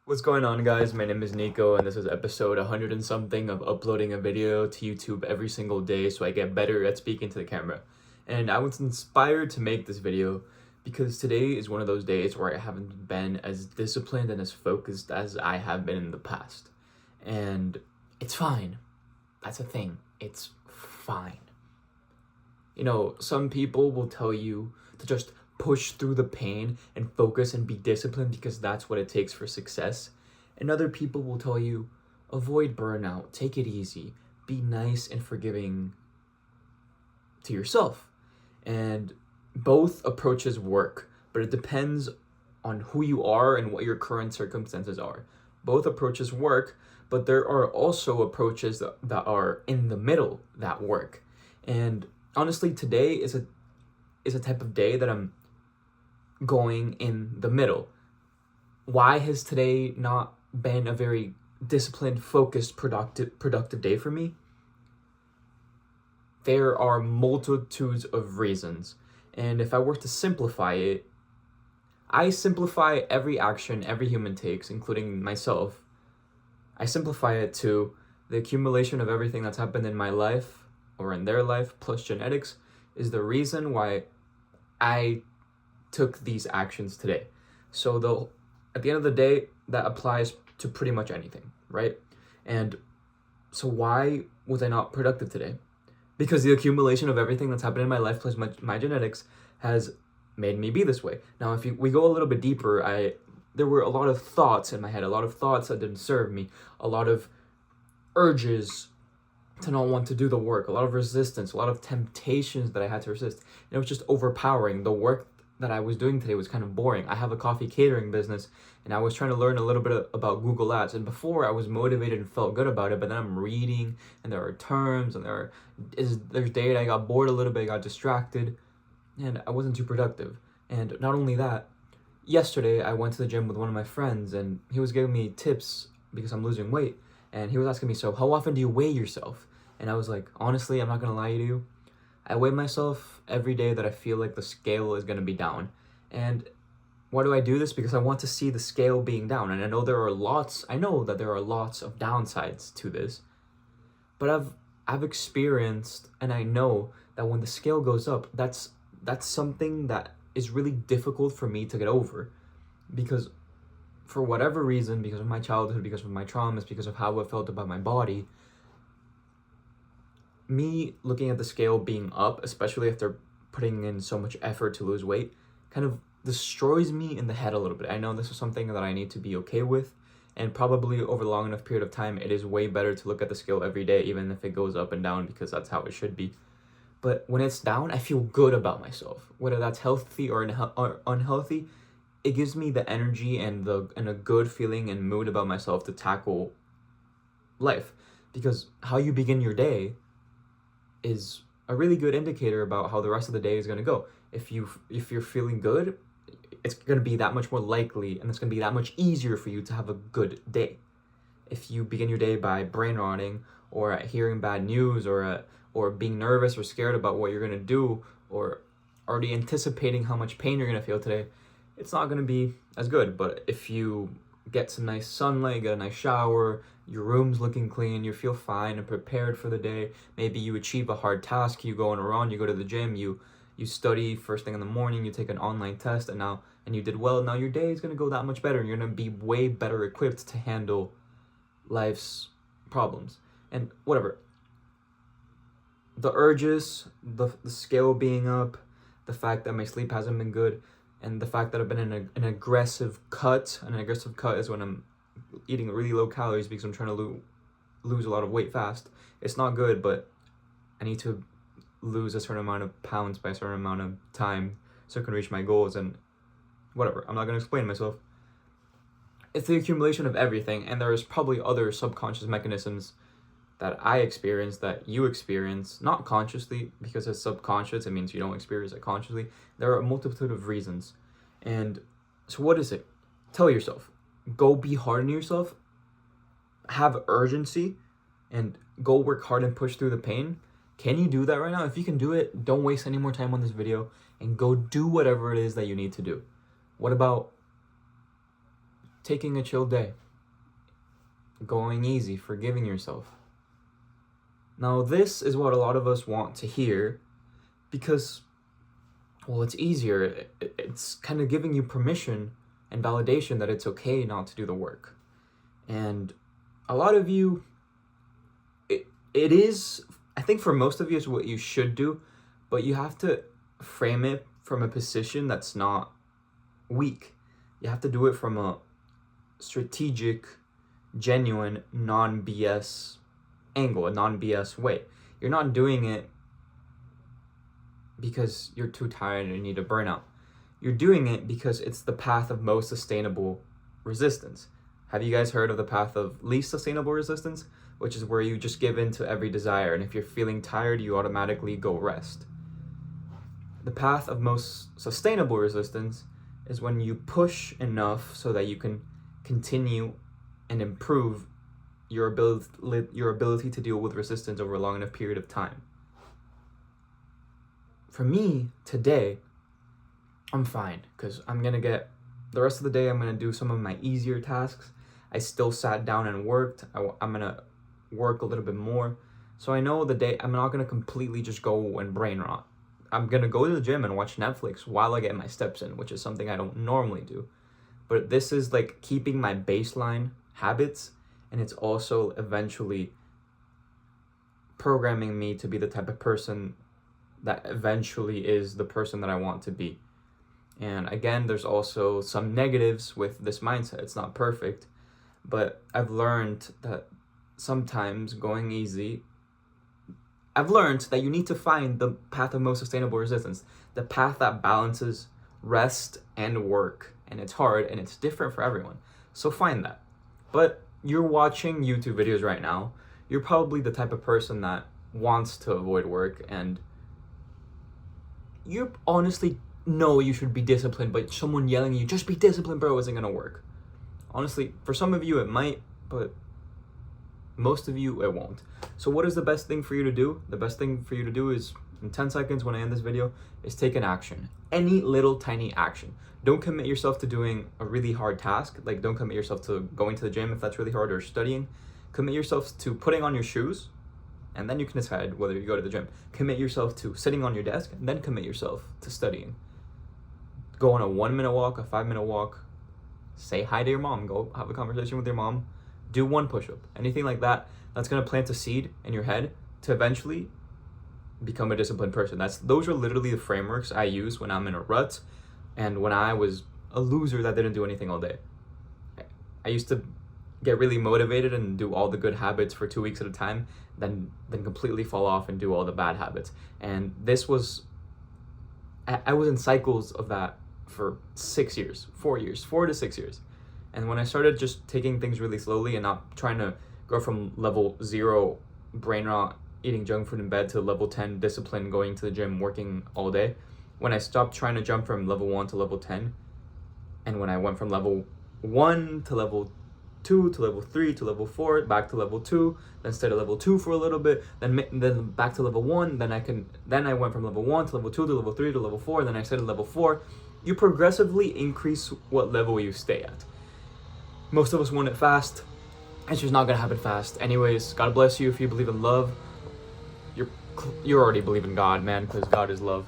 What's going on, guys? My name is Nico, and this is episode 100 and something of uploading a video to YouTube every single day so I get better at speaking to the camera. And I was inspired to make this video because today is one of those days where I haven't been as disciplined and as focused as I have been in the past. And it's fine. That's a thing. It's fine. You know, some people will tell you to just push through the pain and focus and be disciplined because that's what it takes for success. And other people will tell you, avoid burnout, take it easy, be nice and forgiving to yourself. And both approaches work, but it depends on who you are and what your current circumstances are. Both approaches work, but there are also approaches that are in the middle that work. And honestly, today is a type of day that I'm going in the middle. Why has today not been a very disciplined, focused, productive day for me? There are multitudes of reasons. And if I were to simplify it, I simplify every action every human takes, including myself. I simplify it to the accumulation of everything that's happened in my life or in their life plus genetics is the reason why I took these actions today. So at the end of the day, that applies to pretty much anything, right? And so why was I not productive today? Because the accumulation of everything that's happened in my life plus my genetics has made me be this way. Now, if we go a little bit deeper, there were a lot of thoughts in my head, a lot of thoughts that didn't serve me, a lot of urges to not want to do the work, a lot of resistance, a lot of temptations that I had to resist. And it was just overpowering. The work that I was doing today was kind of boring. I have a coffee catering business, and I was trying to learn a little bit about Google Ads. And before, I was motivated and felt good about it, but then I'm reading, and there are terms, and there's data. I got bored a little bit, I got distracted, and I wasn't too productive. And not only that, yesterday I went to the gym with one of my friends, and he was giving me tips because I'm losing weight. And he was asking me, so how often do you weigh yourself? And I was like, honestly, I'm not gonna lie to you. I weigh myself every day that I feel like the scale is gonna be down. And why do I do this? Because I want to see the scale being down. And I know that there are lots of downsides to this. But I've experienced and I know that when the scale goes up, that's something that is really difficult for me to get over. Because for whatever reason, because of my childhood, because of my traumas, because of how I felt about my body, me looking at the scale being up, especially after putting in so much effort to lose weight, kind of destroys me in the head a little bit. I know this is something that I need to be okay with, and probably over a long enough period of time, it is way better to look at the scale every day, even if it goes up and down, because that's how it should be. But when it's down, I feel good about myself. Whether that's healthy or unhealthy, it gives me the energy and a good feeling and mood about myself to tackle life. Because how you begin your day is a really good indicator about how the rest of the day is going to go. If you're feeling good, it's going to be that much more likely and it's going to be that much easier for you to have a good day. If you begin your day by brain rotting or hearing bad news or being nervous or scared about what you're going to do or already anticipating how much pain you're going to feel today, it's not going to be as good. But if you get some nice sunlight, get a nice shower, your room's looking clean, you feel fine and prepared for the day. Maybe you achieve a hard task, you go on a run, you go to the gym, you study first thing in the morning, you take an online test, and you did well. Now your day is going to go that much better. You're going to be way better equipped to handle life's problems. And whatever. The urges, the scale being up, the fact that my sleep hasn't been good, and the fact that I've been in an aggressive cut. An aggressive cut is when I'm eating really low calories because I'm trying to lose a lot of weight fast. It's not good, but I need to lose a certain amount of pounds by a certain amount of time so I can reach my goals. And whatever, I'm not going to explain myself. It's the accumulation of everything, and there's probably other subconscious mechanisms that I experience, that you experience, not consciously, because it's subconscious, it means you don't experience it consciously. There are a multitude of reasons. And so what is it? Tell yourself, go be hard on yourself, have urgency, and go work hard and push through the pain. Can you do that right now? If you can do it, don't waste any more time on this video and go do whatever it is that you need to do. What about taking a chill day, going easy, forgiving yourself. Now, this is what a lot of us want to hear because, well, it's easier. It's kind of giving you permission and validation that it's okay not to do the work. And a lot of you, it is, I think for most of you, is what you should do, but you have to frame it from a position that's not weak. You have to do it from a strategic, genuine, non-BS angle, a non-BS way. You're not doing it because you're too tired and you need a burnout. You're doing it because it's the path of most sustainable resistance. Have you guys heard of the path of least sustainable resistance? Which is where you just give in to every desire, and if you're feeling tired, you automatically go rest. The path of most sustainable resistance is when you push enough so that you can continue and improve your ability to deal with resistance over a long enough period of time. For me, today, I'm fine, because I'm going to get, the rest of the day, I'm going to do some of my easier tasks. I still sat down and worked. I'm going to work a little bit more. So I know the day, I'm not going to completely just go and brain rot. I'm going to go to the gym and watch Netflix while I get my steps in, which is something I don't normally do. But this is like keeping my baseline habits, and it's also eventually programming me to be the type of person that eventually is the person that I want to be. And again, there's also some negatives with this mindset. It's not perfect, but I've learned that sometimes going easy, I've learned that you need to find the path of most sustainable resistance, the path that balances rest and work. And it's hard and it's different for everyone. So find that. But you're watching YouTube videos right now. You're probably the type of person that wants to avoid work, and you honestly know you should be disciplined, but someone yelling at you, just be disciplined, bro, isn't gonna work. Honestly, for some of you it might, but most of you it won't. So what is the best thing for you to do? The best thing for you to do is, in 10 seconds when I end this video, is take an action. Any little tiny action. Don't commit yourself to doing a really hard task. Like, don't commit yourself to going to the gym if that's really hard, or studying. Commit yourself to putting on your shoes, and then you can decide whether you go to the gym. Commit yourself to sitting on your desk, and then commit yourself to studying. Go on a 1-minute walk, a 5-minute walk. Say hi to your mom. Go have a conversation with your mom. Do 1 push-up. Anything like that, that's going to plant a seed in your head to eventually become a disciplined person. Those are literally the frameworks I use when I'm in a rut and when I was a loser that didn't do anything all day. I used to get really motivated and do all the good habits for 2 weeks at a time, then completely fall off and do all the bad habits. And this was, I was in cycles of that for 6 years, 4 years, 4 to 6 years. And when I started just taking things really slowly and not trying to go from level 0 brain rot, eating junk food in bed, to level 10 discipline, going to the gym, working all day, when I stopped trying to jump from level 1 to level 10, and when I went from level 1 to level 2 to level 3 to level 4, back to level 2, then stayed at level 2 for a little bit, then back to level 1, then I went from level 1 to level 2 to level 3 to level 4, then I stayed at level 4. You progressively increase what level you stay at. Most of us want it fast. It's just not gonna happen fast. Anyways, God bless you if you believe in love. You already believe in God, man, because God is love.